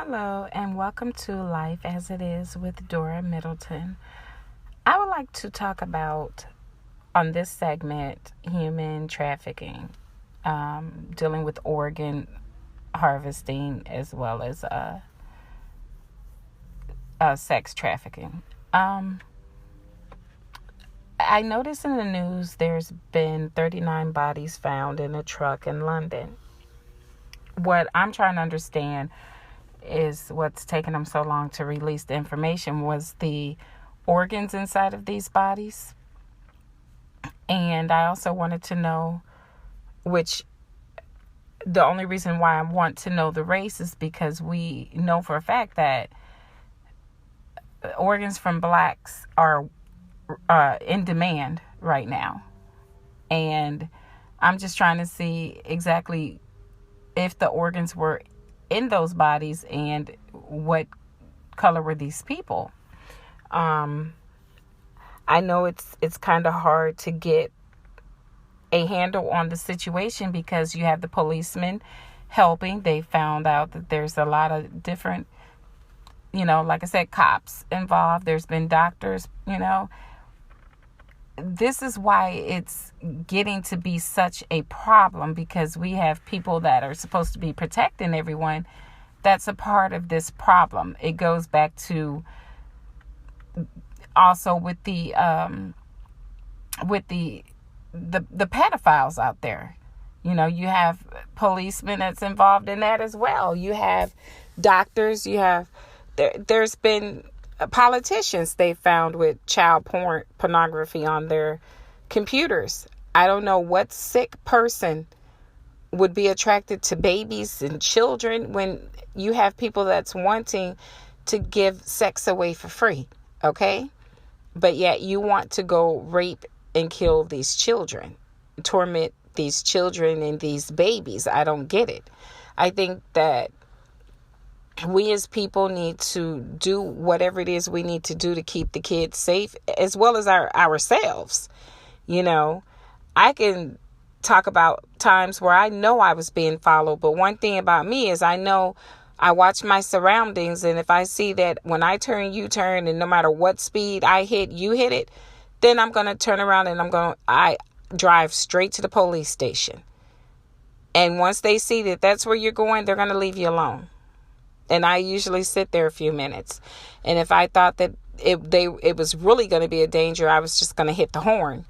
Hello, and welcome to Life as It Is with Dora Middleton. I would like to talk about, on this segment, human trafficking, dealing with organ harvesting as well as sex trafficking. I noticed in the news there's been 39 bodies found in a truck in London. What I'm trying to understand is what's taking them so long to release the information was the organs inside of these bodies. And I also wanted to know, which the only reason why I want to know the race is because we know for a fact that organs from blacks are in demand right now. And I'm just trying to see exactly if the organs were in those bodies and what color were these people. I know it's kind of hard to get a handle on the situation because you have the policemen helping. They found out that there's a lot of different, like I said, cops involved. There's been doctors, This is why it's getting to be such a problem, because we have people that are supposed to be protecting everyone. That's a part of this problem. It goes back to also with the pedophiles out there. You have policemen that's involved in that as well. You have doctors. You have there's been politicians they found with child pornography on their computers. I don't know what sick person would be attracted to babies and children when you have people that's wanting to give sex away for free, okay? But yet you want to go rape and kill these children, torment these children and these babies. I don't get it. I think that we as people need to do whatever it is we need to do to keep the kids safe, as well as ourselves. I can talk about times where I know I was being followed. But one thing about me is I know I watch my surroundings. And if I see that when I turn, you turn, and no matter what speed I hit, you hit it, then I'm going to turn around and I drive straight to the police station. And once they see that that's where you're going, they're going to leave you alone. And I usually sit there a few minutes. And if I thought that it was really going to be a danger, I was just going to hit the horn,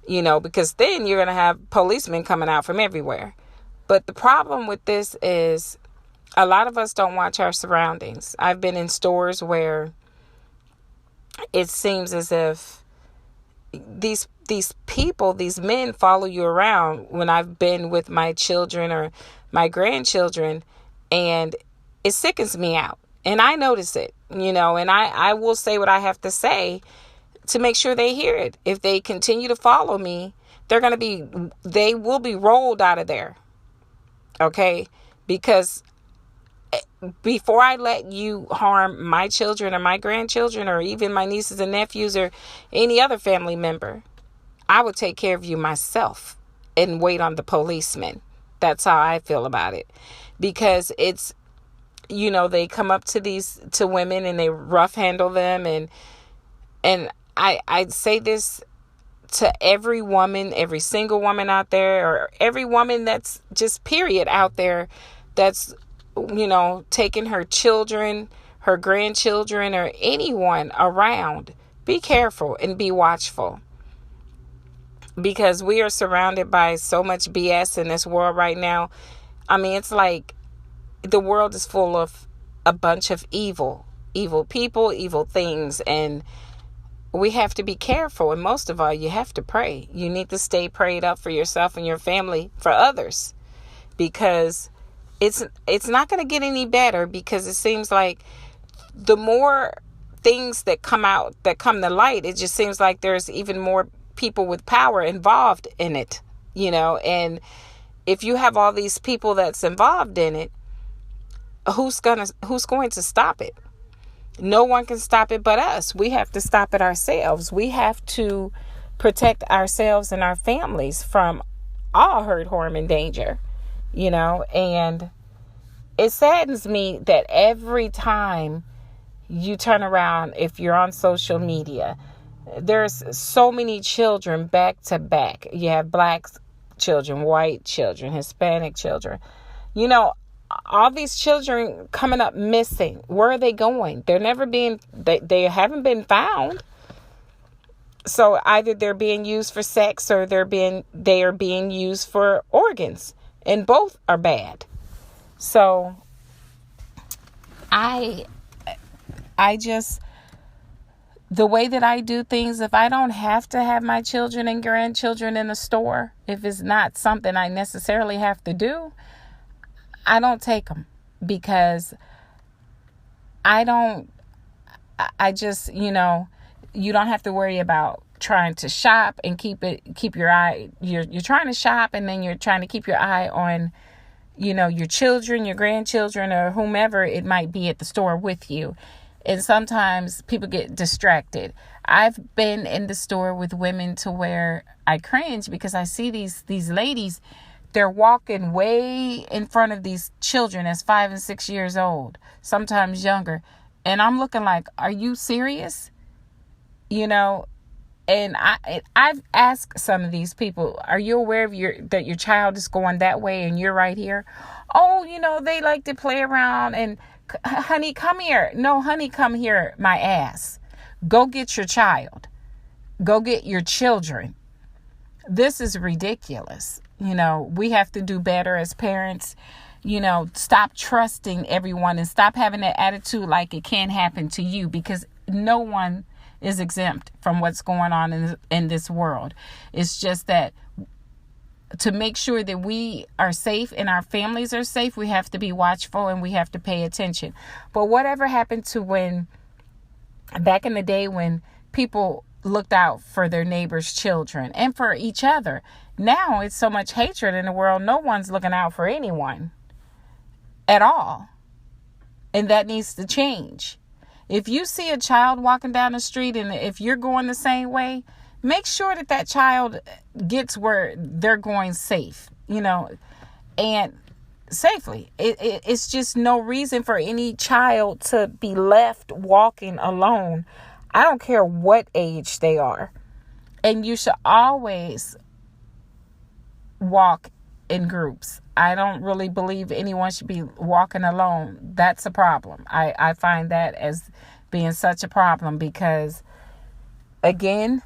because then you're going to have policemen coming out from everywhere. But the problem with this is a lot of us don't watch our surroundings. I've been in stores where it seems as if these people, these men follow you around when I've been with my children or my grandchildren, and it sickens me out. And I notice it, and I will say what I have to say to make sure they hear it. If they continue to follow me, they will be rolled out of there. Okay? Because before I let you harm my children or my grandchildren or even my nieces and nephews or any other family member, I would take care of you myself and wait on the policemen. That's how I feel about it. Because it's, they come up to women and they rough handle them. And I'd say this to every woman, every single woman out there, or every woman that's just period out there that's, taking her children, her grandchildren, or anyone around. Be careful and be watchful. Because we are surrounded by so much BS in this world right now. I mean, it's like the world is full of a bunch of evil people, evil things, and we have to be careful. And most of all, you have to pray. You need to stay prayed up for yourself and your family, for others, because it's not going to get any better, because it seems like the more things that come to light, it just seems like there's even more people with power involved in it, and if you have all these people that's involved in it, who's going to stop it? No one can stop it but us. We have to stop it ourselves. We have to protect ourselves and our families from all hurt, harm, and danger, and it saddens me that every time you turn around, if you're on social media, there's so many children back to back. You have black children, white children, Hispanic children. You know, all these children coming up missing. Where are they going? They haven't been found. So either they're being used for sex or they are being used for organs. And both are bad. So I just, the way that I do things, if I don't have to have my children and grandchildren in the store, if it's not something I necessarily have to do, I don't take them, because you don't have to worry about trying to shop and keep your eye. You're trying to shop, and then you're trying to keep your eye on, your children, your grandchildren, or whomever it might be at the store with you. And sometimes people get distracted. I've been in the store with women to where I cringe, because I see these ladies, they're walking way in front of these children that's 5 and 6 years old, sometimes younger. And I'm looking like, are you serious? And I've asked some of these people, are you aware of that your child is going that way and you're right here? Oh, they like to play around and, honey, come here. No, honey, come here, my ass. Go get your child. Go get your children. This is ridiculous. We have to do better as parents. Stop trusting everyone and stop having that attitude like it can't happen to you, because no one is exempt from what's going on in this world. It's just that to make sure that we are safe and our families are safe, we have to be watchful and we have to pay attention. But whatever happened to back in the day when people looked out for their neighbors' children and for each other? Now it's so much hatred in the world. No one's looking out for anyone at all. And that needs to change. If you see a child walking down the street and if you're going the same way, make sure that child gets where they're going safe, and safely. It's just no reason for any child to be left walking alone. I don't care what age they are. And you should always walk in groups. I don't really believe anyone should be walking alone. That's a problem. I find that as being such a problem, because again,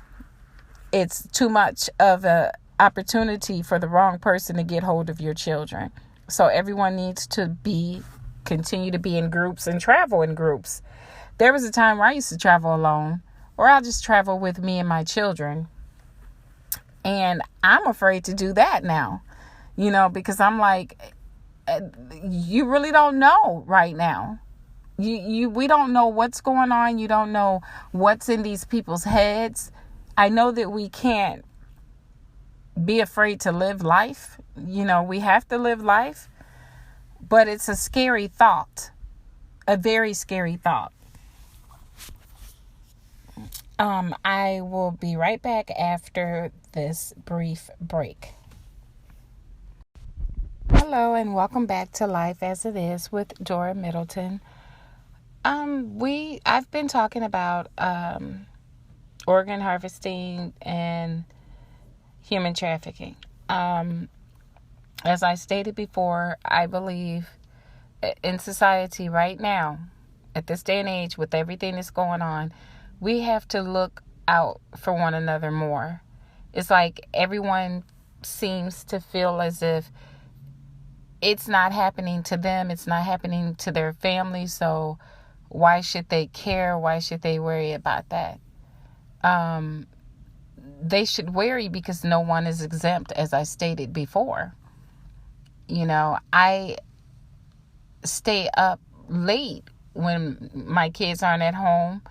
it's too much of an opportunity for the wrong person to get hold of your children. So everyone needs to continue to be in groups and travel in groups. There was a time where I used to travel alone, or I'll just travel with me and my children. And I'm afraid to do that now, because I'm like, you really don't know right now. We don't know what's going on. You don't know what's in these people's heads. I know that we can't be afraid to live life. We have to live life, but it's a scary thought, a very scary thought. I will be right back after this brief break. Hello, and welcome back to Life as It Is with Dora Middleton. I've been talking about organ harvesting and human trafficking. As I stated before, I believe in society right now, at this day and age, with everything that's going on, we have to look out for one another more. It's like everyone seems to feel as if it's not happening to them. It's not happening to their family. So why should they care? Why should they worry about that? They should worry because no one is exempt, as I stated before. I stay up late when my kids aren't at home.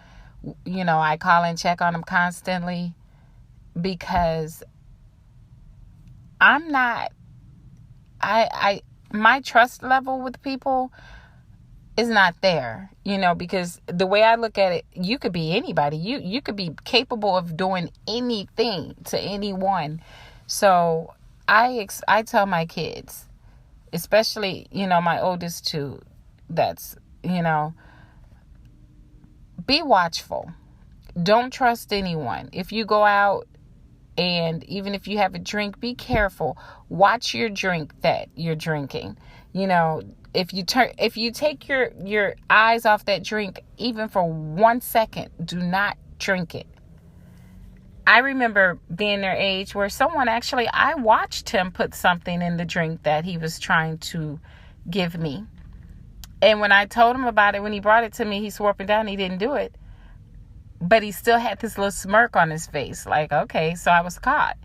I call and check on them constantly, because my trust level with people is not there, because the way I look at it, you could be anybody. You could be capable of doing anything to anyone. So I tell my kids, especially, my oldest two, that's, be watchful. Don't trust anyone. If you go out, and even if you have a drink, be careful. Watch your drink that you're drinking. If you take your eyes off that drink, even for 1 second, do not drink it. I remember being their age where I watched him put something in the drink that he was trying to give me. And when I told him about it, when he brought it to me, he swore up and down he didn't do it. But he still had this little smirk on his face. Like, okay, so I was caught.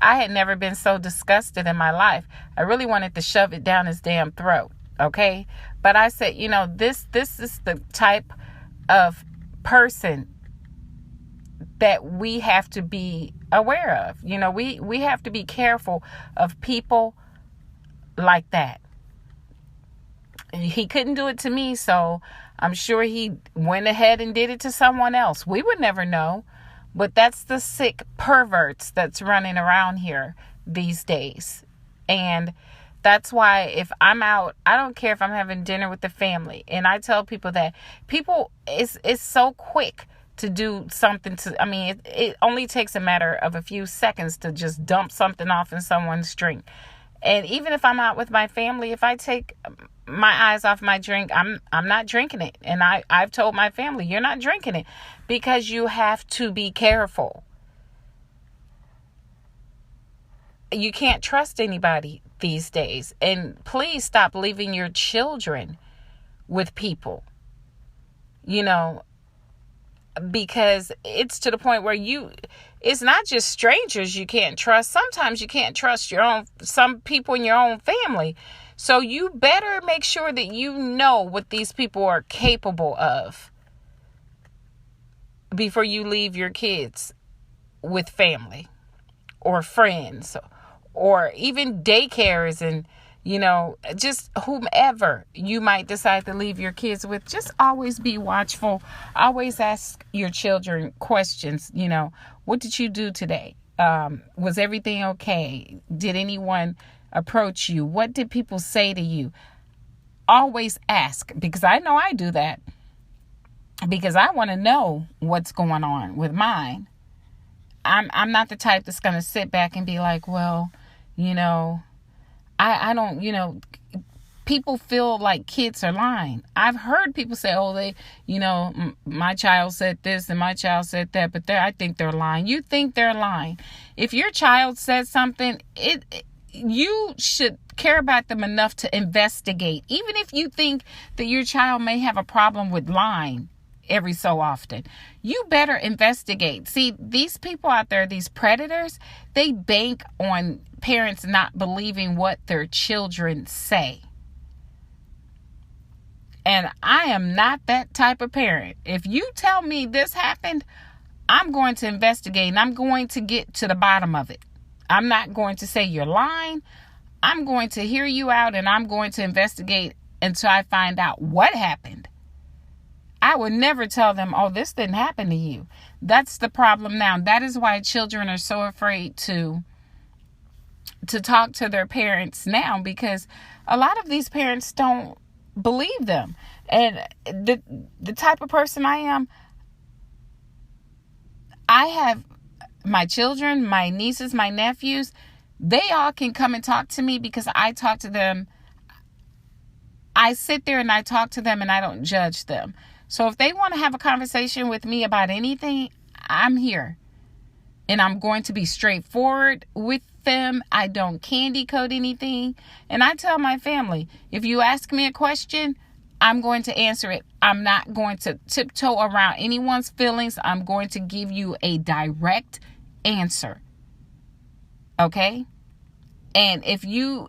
I had never been so disgusted in my life. I really wanted to shove it down his damn throat. Okay. But I said, this is the type of person that we have to be aware of. We have to be careful of people like that. He couldn't do it to me, so I'm sure he went ahead and did it to someone else. We would never know. But that's the sick perverts that's running around here these days. And that's why if I'm out, I don't care if I'm having dinner with the family. And I tell people that it's so quick to do something it only takes a matter of a few seconds to just dump something off in someone's drink. And even if I'm out with my family, if I take my eyes off my drink, I'm not drinking it. And I've told my family, you're not drinking it, because you have to be careful. You can't trust anybody these days. And please stop leaving your children with people, because it's to the point where it's not just strangers you can't trust. Sometimes you can't trust some people in your own family. So you better make sure that you know what these people are capable of before you leave your kids with family or friends or even daycares and, just whomever you might decide to leave your kids with. Just always be watchful. Always ask your children questions. What did you do today? Was everything okay? Did anyone approach you? What did people say to you? Always ask, because I know I do that, because I want to know what's going on with mine. I'm not the type that's going to sit back and be like, well, I don't, people feel like kids are lying. I've heard people say, oh, they, my child said this and my child said that, but I think they're lying. You think they're lying. If your child said something, you should care about them enough to investigate. Even if you think that your child may have a problem with lying every so often, you better investigate. See, these people out there, these predators, they bank on parents not believing what their children say. And I am not that type of parent. If you tell me this happened, I'm going to investigate and I'm going to get to the bottom of it. I'm not going to say you're lying. I'm going to hear you out and I'm going to investigate until I find out what happened. I would never tell them, oh, this didn't happen to you. That's the problem now. That is why children are so afraid to talk to their parents now, because a lot of these parents don't believe them. And the type of person I am, I have my children, my nieces, my nephews, they all can come and talk to me because I talk to them. I sit there and I talk to them and I don't judge them. So if they want to have a conversation with me about anything, I'm here. And I'm going to be straightforward with them. I don't candy coat anything. And I tell my family, if you ask me a question, I'm going to answer it. I'm not going to tiptoe around anyone's feelings. I'm going to give you a direct answer. Okay? And if you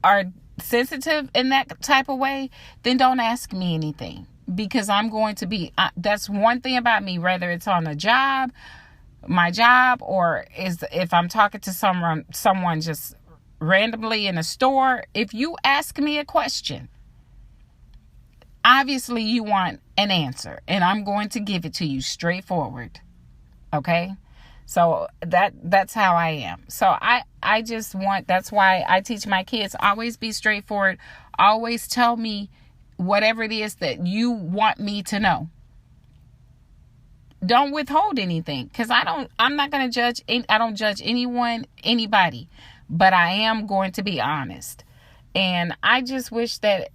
are sensitive in that type of way, then don't ask me anything. Because I'm going to be, that's one thing about me, whether it's on a job, my job, or if I'm talking to someone just randomly in a store. If you ask me a question, obviously you want an answer, and I'm going to give it to you straightforward. Okay? So that's how I am. So I just want, that's why I teach my kids, always be straightforward. Always tell me whatever it is that you want me to know. Don't withhold anything, because I'm not going to judge. I don't judge anybody, but I am going to be honest. And I just wish that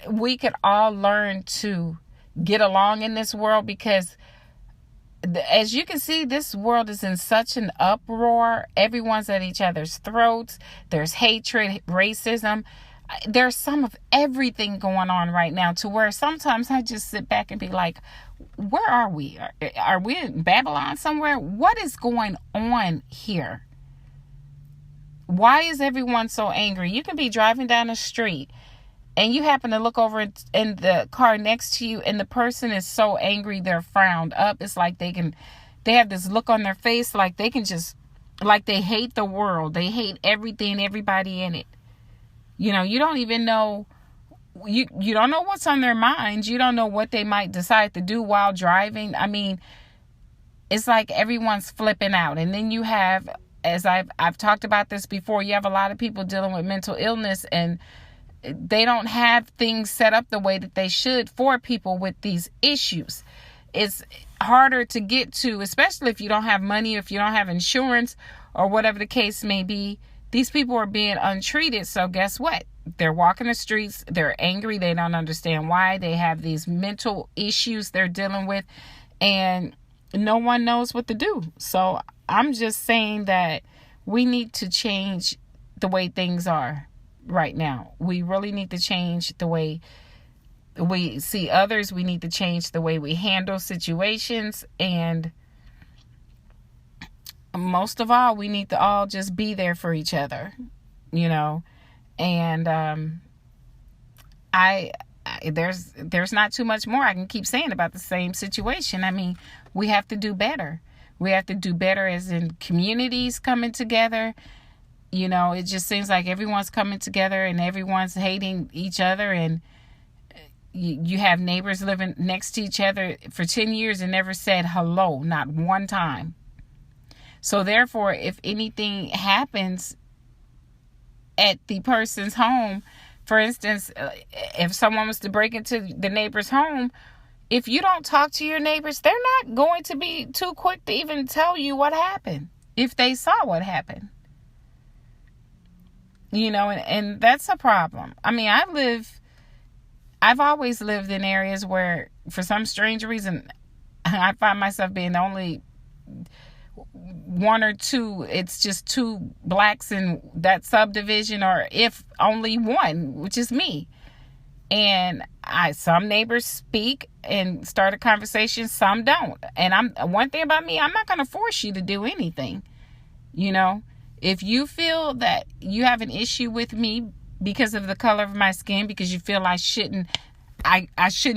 we could all learn to get along in this world, because as you can see, this world is in such an uproar. Everyone's at each other's throats. There's hatred, racism. There's some of everything going on right now, to where sometimes I just sit back and be like, where are we? Are we in Babylon somewhere? What is going on here? Why is everyone so angry? You can be driving down the street and you happen to look over in the car next to you, and the person is so angry they're frowned up. It's like they have this look on their face like they can just, like they hate the world. They hate everything, everybody in it. You know, you don't even know, you don't know what's on their minds. You don't know what they might decide to do while driving. I mean, it's like everyone's flipping out. And then you have, as I've talked about this before, you have a lot of people dealing with mental illness, and they don't have things set up the way that they should for people with these issues. It's harder to get to, especially if you don't have money, if you don't have insurance, or whatever the case may be. These people are being untreated. So guess what? They're walking the streets. They're angry. They don't understand why. They have these mental issues they're dealing with, and no one knows what to do. So I'm just saying that we need to change the way things are right now. We really need to change the way we see others. We need to change the way we handle situations. And most of all, we need to all just be there for each other, you know. And there's not too much more I can keep saying about the same situation. I mean, we have to do better. We have to do better, as in communities coming together. You know, it just seems like everyone's coming together and everyone's hating each other. And you have neighbors living next to each other for 10 years and never said hello, not one time. So therefore, if anything happens at the person's home, for instance, if someone was to break into the neighbor's home, if you don't talk to your neighbors, they're not going to be too quick to even tell you what happened if they saw what happened. You know, and that's a problem. I mean, I've always lived in areas where, for some strange reason, I find myself being the only one or two. It's just two blacks in that subdivision, or if only one, which is me. And some neighbors speak and start a conversation, some don't. And one thing about me, I'm not going to force you to do anything. You know, if you feel that you have an issue with me because of the color of my skin, because you feel I shouldn't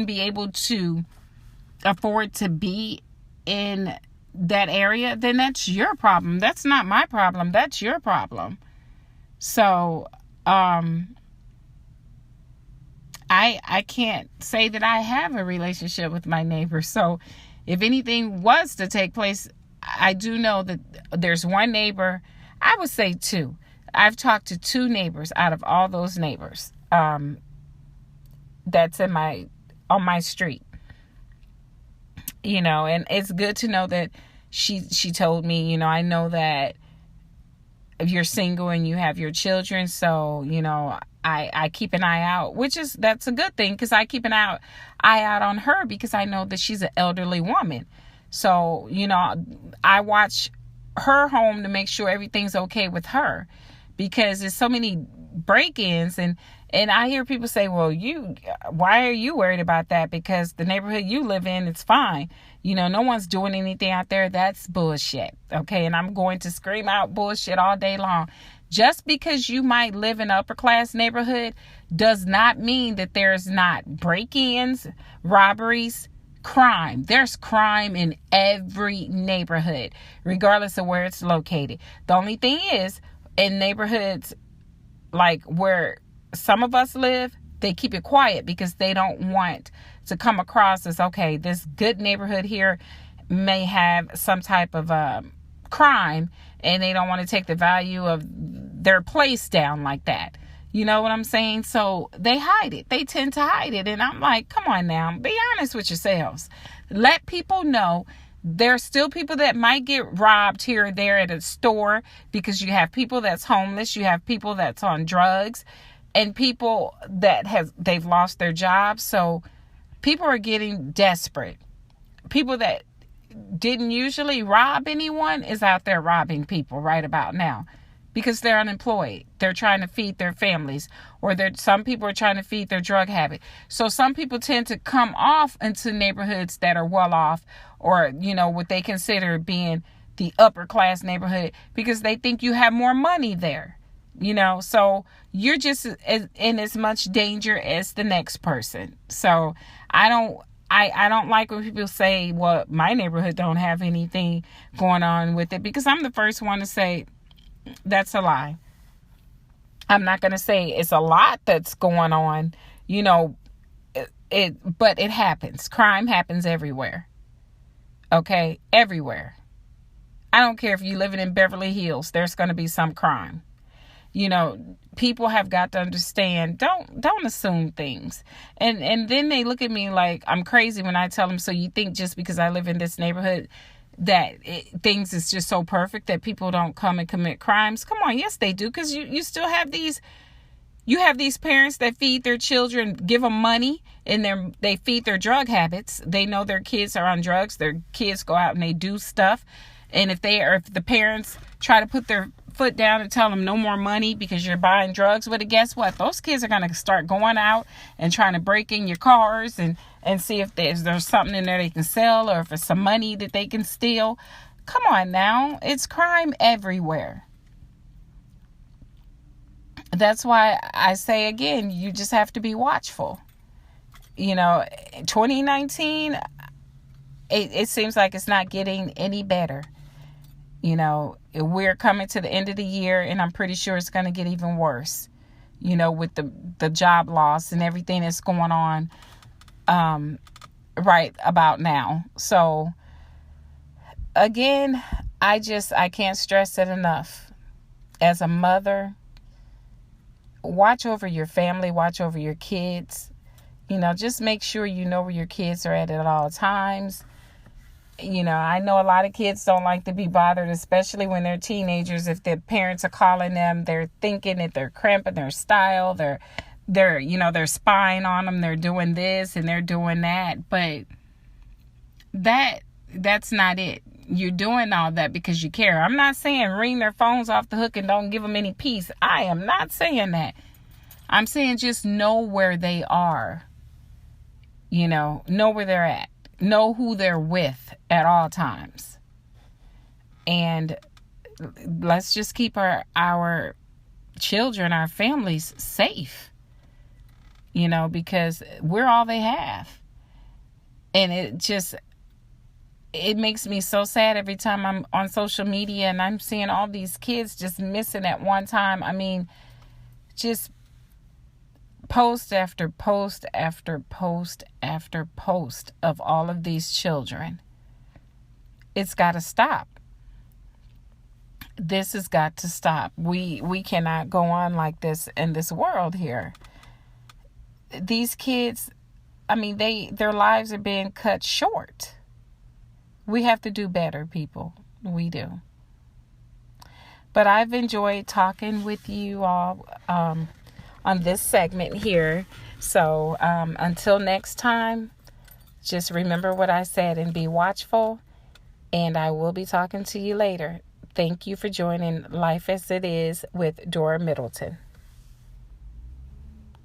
be able to afford to be in that area, then that's your problem. That's not my problem. That's your problem. So, I can't say that I have a relationship with my neighbor. So if anything was to take place, I do know that there's one neighbor, I would say two. I've talked to two neighbors out of all those neighbors that's on my street. You know, and it's good to know that she told me, you know, I know that if you're single and you have your children, so, you know, I keep an eye out, that's a good thing, because I keep an eye out on her, because I know that she's an elderly woman. So, you know, I watch her home to make sure everything's okay with her, because there's so many break-ins, and I hear people say, well, why are you worried about that? Because the neighborhood you live in, it's fine. You know, no one's doing anything out there. That's bullshit. Okay. And I'm going to scream out bullshit all day long. Just because you might live in an upper class neighborhood does not mean that there's not break-ins, robberies, crime. There's crime in every neighborhood, regardless of where it's located. The only thing is, in neighborhoods like where some of us live, they keep it quiet because they don't want to come across as, okay, this good neighborhood here, may have some type of crime, and they don't want to take the value of their place down like that. You know what I'm saying? So they hide it. They tend to hide it. And I'm like, come on now, be honest with yourselves. Let people know. There's still people that might get robbed here or there at a store, because you have people that's homeless, you have people that's on drugs, and people that they've lost their jobs. So people are getting desperate. People that didn't usually rob anyone is out there robbing people right about now, because they're unemployed. They're trying to feed their families, or some people are trying to feed their drug habit. So some people tend to come off into neighborhoods that are well off, or, what they consider being the upper class neighborhood, because they think you have more money there. So you're just in as much danger as the next person. So I don't like when people say, well, my neighborhood don't have anything going on with it, because I'm the first one to say that's a lie. I'm not going to say it's a lot that's going on, but it happens. Crime happens everywhere. Okay? Everywhere. I don't care if you're living in Beverly Hills, there's going to be some crime. People have got to understand, don't assume things. And then they look at me like I'm crazy when I tell them, so you think just because I live in this neighborhood that things is just so perfect that people don't come and commit crimes? Come on, yes they do, because you still have these parents that feed their children, give them money, and they feed their drug habits. They know their kids are on drugs. Their kids go out and they do stuff. And if the parents try to put their foot down and tell them no more money because you're buying drugs, but guess what? Those kids are going to start going out and trying to break in your cars and see if there's something in there they can sell, or if it's some money that they can steal. Come on now. It's crime everywhere. That's why I say again, you just have to be watchful. 2019, it seems like it's not getting any better. We're coming to the end of the year, and I'm pretty sure it's going to get even worse, with the job loss and everything that's going on right about now. So again, I can't stress it enough. As a mother, watch over your family, watch over your kids. Just make sure you know where your kids are at all times. I know a lot of kids don't like to be bothered, especially when they're teenagers. If their parents are calling them, they're thinking that they're cramping their style. They're spying on them. They're doing this and they're doing that. But that's not it. You're doing all that because you care. I'm not saying ring their phones off the hook and don't give them any peace. I am not saying that. I'm saying just know where they are. Know where they're at. Know who they're with at all times. And let's just keep our children, our families safe. Because we're all they have. And it makes me so sad every time I'm on social media and I'm seeing all these kids just missing at one time. I mean, just post after post after post after post of all of these children. It's got to stop. This has got to stop. We cannot go on like this in this world here. These kids, I mean, their lives are being cut short. We have to do better, people. We do. But I've enjoyed talking with you all on this segment here. So until next time, just remember what I said and be watchful. And I will be talking to you later. Thank you for joining Life as It Is with Dora Middleton.